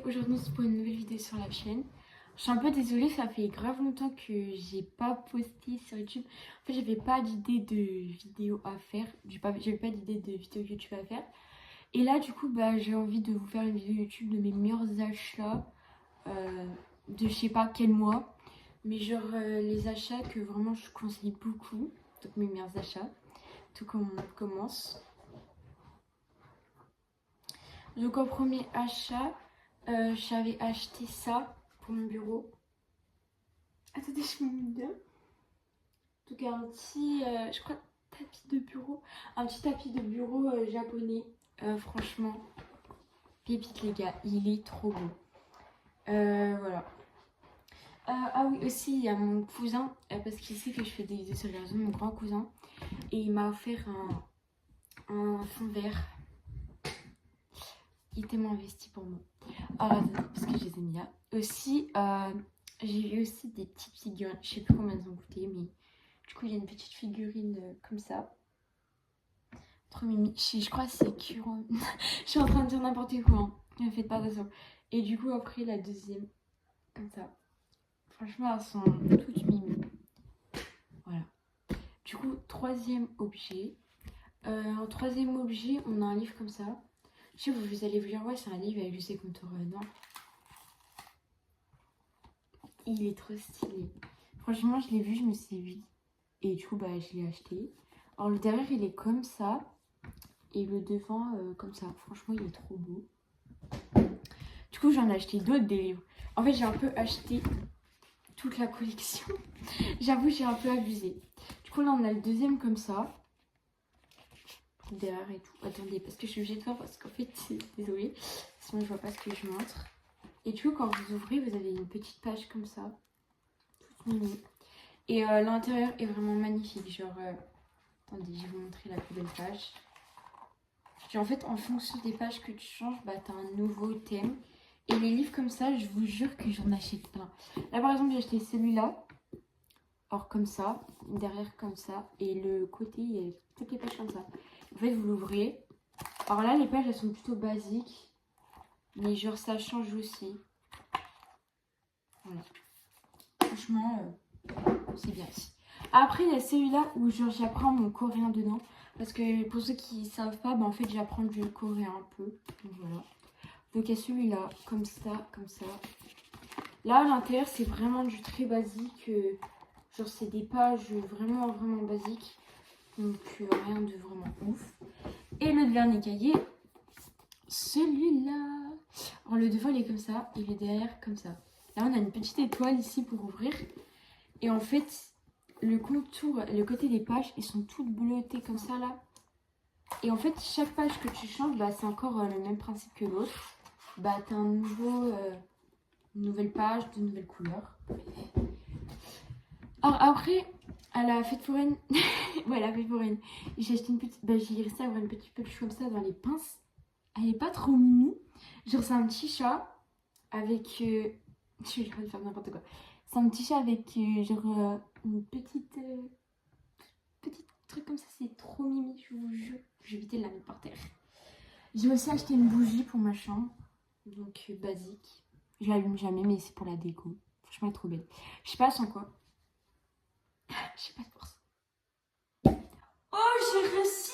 aujourd'hui c'est pour une nouvelle vidéo sur la chaîne. Je suis un peu désolée, ça fait grave longtemps que j'ai pas posté sur YouTube. En fait, j'avais pas d'idée de vidéo à faire. J'avais pas d'idée de vidéo YouTube à faire. Et là, du coup, j'ai envie de vous faire une vidéo YouTube de mes meilleurs achats de je sais pas quel mois. Mais genre les achats que vraiment je conseille beaucoup. Donc mes meilleurs achats. Tout comme on commence. Donc en premier achat, j'avais acheté ça pour mon bureau. Attendez, je me mets bien. Donc un petit, je crois, tapis de bureau. Un petit tapis de bureau japonais. Franchement, pépite les gars, il est trop beau. Voilà. Ah oui, aussi, il y a mon cousin, parce qu'il sait que je fais des vidéos sur les réseaux, mon grand cousin. Et il m'a offert un fond vert. Il était tellement investi pour moi. Alors, attendez, parce que je les ai mis là. Aussi, j'ai eu aussi des petites figurines. Je sais plus combien elles ont coûté, mais du coup, il y a une petite figurine comme ça. Trop mimi. Je crois que c'est Curon. Je suis en train de dire n'importe quoi. Hein. Ne faites pas attention. Et du coup, après, la deuxième, comme ça. Franchement, elles sont toutes mimi. Voilà. Du coup, troisième objet. En troisième objet, on a un livre comme ça. Je sais, vous allez vous dire, ouais, c'est un livre avec juste des contours. Non. Il est trop stylé. Franchement, je l'ai vu, je me suis dit. Et du coup, je l'ai acheté. Alors, le derrière, il est comme ça. Et le devant, comme ça. Franchement, il est trop beau. Du coup, j'en ai acheté d'autres des livres. En fait, j'ai un peu acheté toute la collection. J'avoue, j'ai un peu abusé. Du coup, là, on a le deuxième comme ça. Derrière et tout. Attendez, parce que je suis obligée de voir parce qu'en fait, désolée. Sinon, je vois pas ce que je montre. Et du coup, quand vous ouvrez, vous avez une petite page comme ça. Toute mimi. Et l'intérieur est vraiment magnifique. Genre, attendez, je vais vous montrer la plus belle page. Puis en fait, en fonction des pages que tu changes, t'as un nouveau thème. Et les livres comme ça, je vous jure que j'en achète plein. Là, par exemple, j'ai acheté celui-là. Or, comme ça. Derrière, comme ça. Et le côté, il y a toutes les pages comme ça. En fait, vous l'ouvrez. Alors là, les pages, elles sont plutôt basiques. Mais genre, ça change aussi. Voilà. Franchement, c'est bien. Après, il y a celui-là où genre j'apprends mon coréen dedans. Parce que pour ceux qui ne savent pas, en fait, j'apprends du coréen un peu. Donc voilà. Donc il y a celui-là, comme ça, comme ça. Là, à l'intérieur, c'est vraiment du très basique. Genre, c'est des pages vraiment, vraiment basiques. Donc rien de vraiment ouf. Et le dernier cahier, celui-là. Alors le devant, il est comme ça. Et le derrière, comme ça. Là, on a une petite étoile ici pour ouvrir. Et en fait, le contour, le côté des pages, ils sont toutes bleutées comme ça là. Et en fait, chaque page que tu changes, c'est encore le même principe que l'autre. T'as un nouveau, une nouvelle page, de nouvelles couleurs. Alors après, à la fête foraine, ouais, la fête foraine, j'ai acheté une petite, j'ai réussi à avoir une petite peluche comme ça dans les pinces. Elle est pas trop mimi. Genre c'est un petit chat avec, je vais faire n'importe quoi. C'est un petit chat avec genre une petite truc comme ça, c'est trop mimi, je vous jure. Je vais éviter de la mettre par terre. J'ai aussi acheté une bougie pour ma chambre, donc basique. Je l'allume jamais, mais c'est pour la déco. Franchement, elle est trop belle. Je sais pas sans quoi. Je sais pas de force. Oh, j'ai réussi!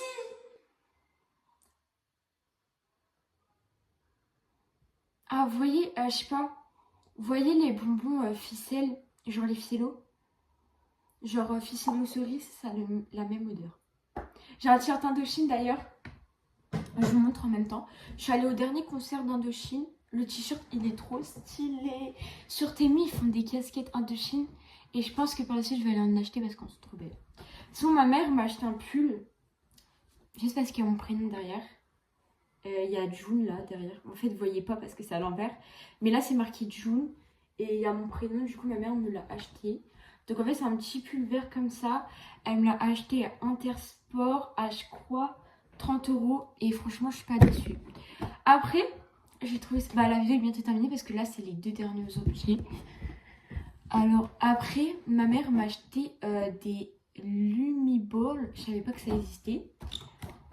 Ah, vous voyez, je sais pas. Vous voyez les bonbons ficelles, genre les ficellos? Genre ficello cerise, ça a la même odeur. J'ai un t-shirt Indochine d'ailleurs. Je vous montre en même temps. Je suis allée au dernier concert d'Indochine. Le t-shirt, il est trop stylé. Sur Temu, ils font des casquettes Indochine. Et je pense que par la suite, je vais aller en acheter parce qu'elles sont trop belles. Sinon, ma mère m'a acheté un pull. Juste parce qu'il y a mon prénom derrière. Il y a June là derrière. En fait, vous voyez pas parce que c'est à l'envers. Mais là, c'est marqué June. Et il y a mon prénom. Du coup, ma mère me l'a acheté. Donc en fait, c'est un petit pull vert comme ça. Elle me l'a acheté à Intersport à, je crois, 30 €. Et franchement, je suis pas déçue. Après, j'ai trouvé... la vidéo est bientôt terminée parce que là, c'est les deux derniers objets. Alors après, ma mère m'a acheté des Lumiballs. Je savais pas que ça existait.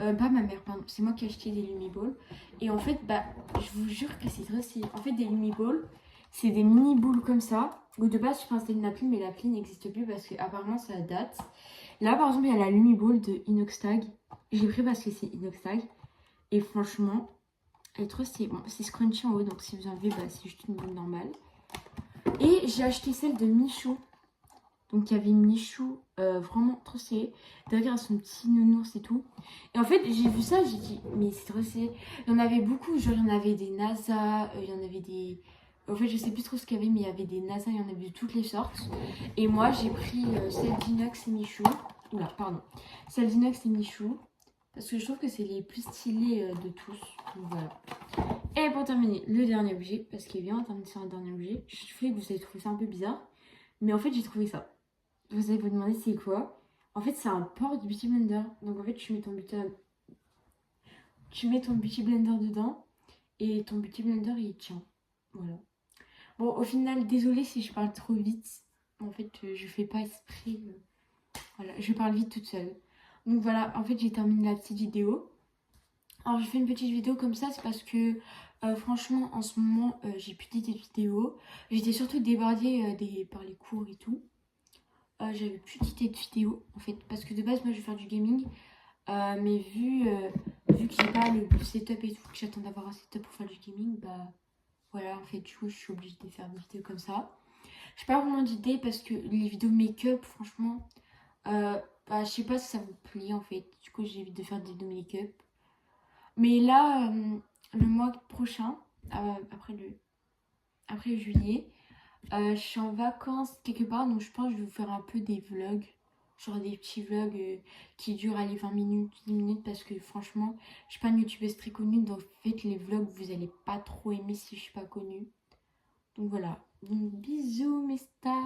Pas ma mère, pardon. C'est moi qui ai acheté des Lumiballs. Et en fait, bah, je vous jure que c'est trop stylé. En fait, des Lumiballs, c'est des mini boules comme ça. Ou de base, je peux installer une appli, mais l'appli n'existe plus parce qu'apparemment, ça date. Là, par exemple, il y a la Lumiball de Inoxtag. J'ai pris parce que c'est Inoxtag. Et franchement, elle est trop stylée. Bon, c'est scrunchy en haut, donc si vous enlevez, bah, c'est juste une boule normale. Et j'ai acheté celle de Michou. Donc il y avait Michou, vraiment trop stylé. Derrière son petit nounours et tout. Et en fait, j'ai vu ça, j'ai dit, mais c'est trop stylé. Il y en avait beaucoup, genre il y en avait des NASA, il y en avait des... En fait, je sais plus trop ce qu'il y avait, mais il y avait des NASA, il y en avait de toutes les sortes. Et moi, j'ai pris celle d'Inox et Michou. Oula, pardon. Celle d'Inox et Michou. Parce que je trouve que c'est les plus stylés de tous. Donc voilà. Et pour terminer, le dernier objet. Parce qu'il vient de terminer sur un dernier objet. Je sais que vous avez trouvé ça un peu bizarre. Mais en fait, j'ai trouvé ça. Vous allez vous demander c'est quoi. En fait, c'est un porte Beauty Blender. Donc en fait, tu mets ton Beauty Blender dedans. Et ton Beauty Blender, il tient. Voilà. Bon, au final, désolée si je parle trop vite. En fait, je fais pas exprès. Voilà, je parle vite toute seule. Donc voilà, en fait, j'ai terminé la petite vidéo. Alors, je fais une petite vidéo comme ça, c'est parce que franchement, en ce moment, j'ai plus d'idées de vidéos. J'étais surtout débordée par les cours et tout. J'avais plus d'idées de vidéos en fait, parce que de base, moi, je vais faire du gaming. Mais vu que j'ai pas le setup et tout, que j'attends d'avoir un setup pour faire du gaming, bah voilà, en fait, du coup, je suis obligée de faire des vidéos comme ça. J'ai pas vraiment d'idées parce que les vidéos make-up, franchement, bah, je sais pas si ça vous plaît en fait. Du coup, j'évite de faire des vidéos make-up. Mais là, le mois prochain, après juillet, je suis en vacances quelque part, donc je pense que je vais vous faire un peu des vlogs. Genre des petits vlogs qui durent allez, 20 minutes, 10 minutes, parce que franchement, je suis pas une youtubeuse très connue, donc en fait, les vlogs, vous allez pas trop aimer si je suis pas connue. Donc voilà. Donc bisous mes stars.